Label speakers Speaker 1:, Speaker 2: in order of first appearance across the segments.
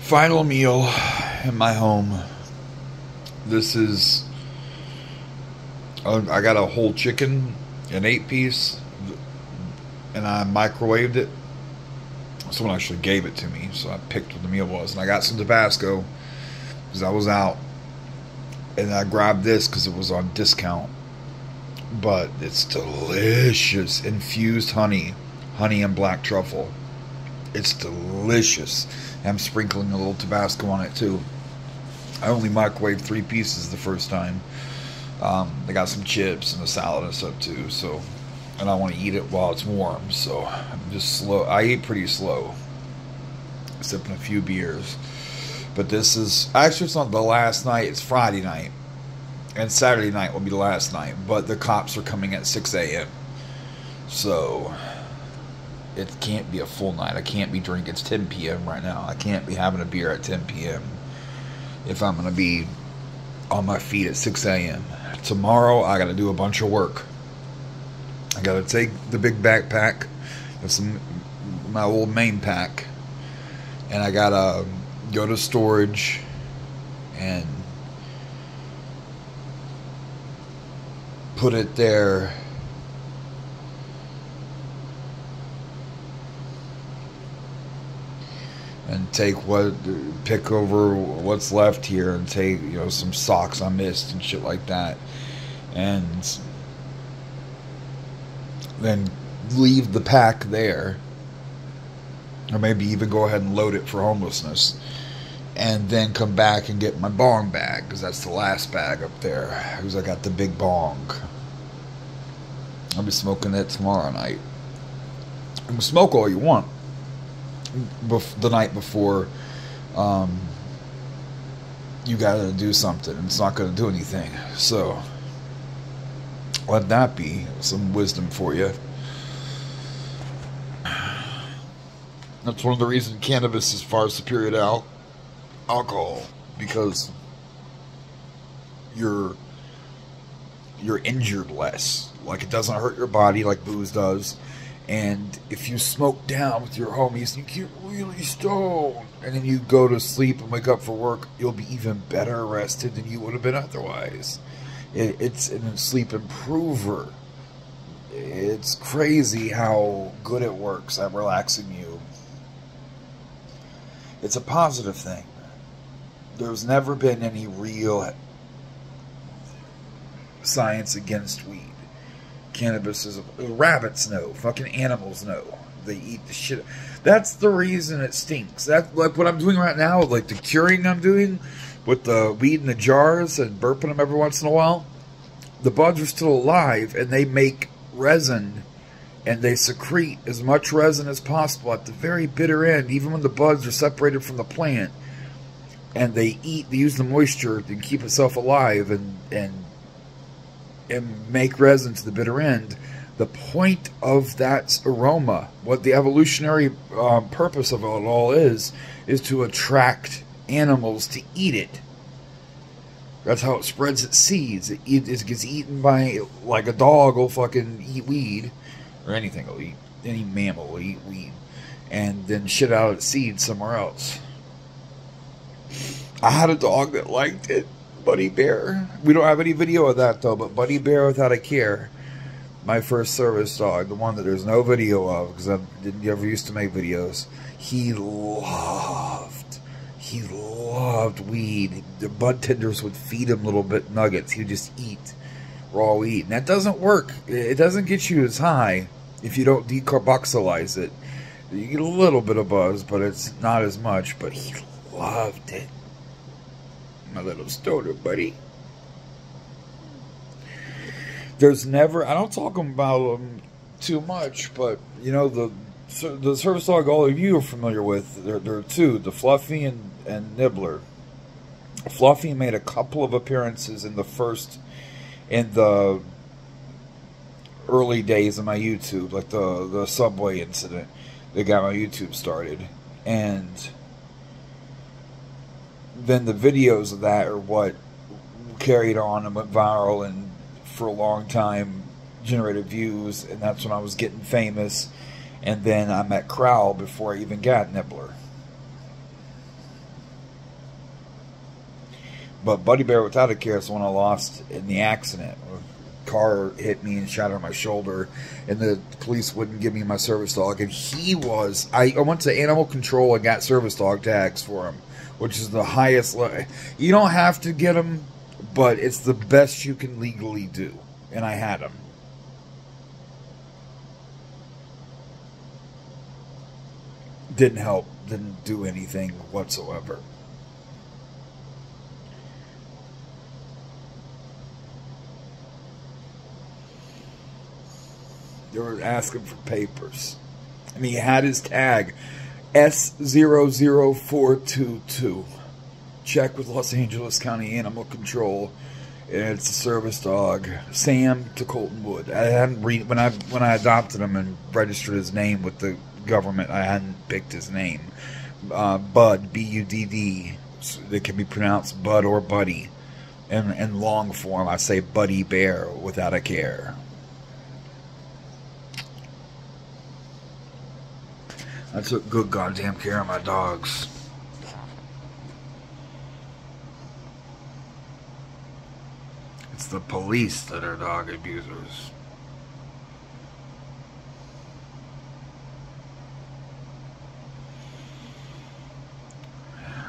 Speaker 1: Final meal in my home. This is, I got a whole chicken, an 8-piece, and I microwaved it. Someone actually gave it to me, so I picked what the meal was. And I got some Tabasco because I was out, and I grabbed this because it was on discount. But it's delicious. Infused honey and black truffle. It's delicious. I'm sprinkling a little Tabasco on it too. I only microwaved 3 pieces the first time. I got some chips and a salad and stuff too, so, and I want to eat it while it's warm, so I'm just slow. I eat pretty slow, sipping a few beers. But this is actually, it's not the last night. It's Friday night, and Saturday night will be the last night. But the cops are coming at 6 a.m. so it can't be a full night. I can't be drinking. It's 10 p.m. right now. I can't be having a beer at 10 p.m. if I'm going to be on my feet at 6 a.m. Tomorrow, I got to do a bunch of work. I got to take the big backpack, my old main pack, and I got to go to storage and put it there. And pick over what's left here and take, some socks I missed and shit like that. And then leave the pack there. Or maybe even go ahead and load it for homelessness. And then come back and get my bong bag, because that's the last bag up there. Because I got the big bong. I'll be smoking it tomorrow night. You can smoke all you want the night before. You gotta do something. It's not gonna do anything. So let that be some wisdom for you. That's one of the reasons cannabis is far superior to alcohol, because you're injured less. Like, it doesn't hurt your body like booze does. And if you smoke down with your homies, you get really stoned, and then you go to sleep and wake up for work, you'll be even better rested than you would have been otherwise. It's a sleep improver. It's crazy how good it works at relaxing you. It's a positive thing. There's never been any real science against weed. Cannabis is rabbits know, fucking animals know. They eat the shit. That's the reason it stinks. That's like what I'm doing right now, like the curing I'm doing with the weed in the jars and burping them every once in a while. The buds are still alive, and they make resin, and they secrete as much resin as possible at the very bitter end, even when the buds are separated from the plant. And they use the moisture to keep itself alive and make resin to the bitter end. The point of that aroma, what the evolutionary purpose of it all is to attract animals to eat it. That's how it spreads its seeds. It gets eaten by, like, a dog will fucking eat weed, or anything will eat. Any mammal will eat weed, and then shit out its seeds somewhere else. I had a dog that liked it. Buddy Bear. We don't have any video of that though, but Buddy Bear Without a Care, my first service dog, the one that there's no video of because I didn't ever used to make videos. He loved weed. The bud tenders would feed him little bit nuggets. He would just eat raw weed, and that doesn't work. It doesn't get you as high if you don't decarboxylize it. You get a little bit of buzz, but it's not as much. But he loved it. My little stoner buddy. There's never, I don't talk about them too much, but the service dog all of you are familiar with, there are two, the Fluffy and Nibbler. Fluffy made a couple of appearances in the early days of my YouTube, like the subway incident that got my YouTube started, and then the videos of that are what carried on and went viral, and for a long time generated views, and that's when I was getting famous. And then I met Crowl before I even got Nibbler. But Buddy Bear Without a Care is the one I lost in the accident. A car hit me and shattered my shoulder, and the police wouldn't give me my service dog. And he was, I went to animal control and got service dog tags for him, which is the highest. You don't have to get them, but it's the best you can legally do. And I had them. Didn't help. Didn't do anything whatsoever. They were asking for papers. And he had his tag, S00422. Check with Los Angeles County Animal Control. And it's a service dog. Sam to Coltonwood. I hadn't when I adopted him and registered his name with the government, I hadn't picked his name. Bud, B-U-D-D. It can be pronounced Bud or Buddy. And in long form, I say Buddy Bear Without a Care. I took good goddamn care of my dogs. It's the police that are dog abusers.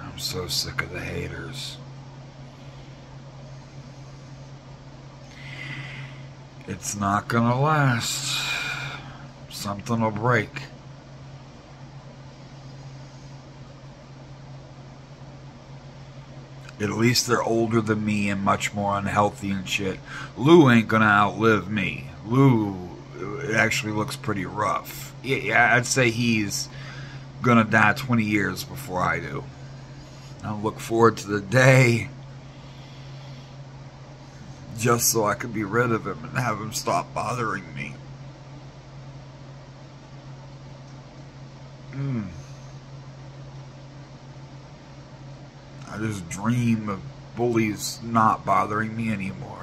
Speaker 1: I'm so sick of the haters. It's not gonna last. Something will break. At least they're older than me and much more unhealthy and shit. Lou ain't gonna outlive me. Lou actually looks pretty rough. Yeah, I'd say he's gonna die 20 years before I do. I look forward to the day just so I can be rid of him and have him stop bothering me. I just dream of bullies not bothering me anymore.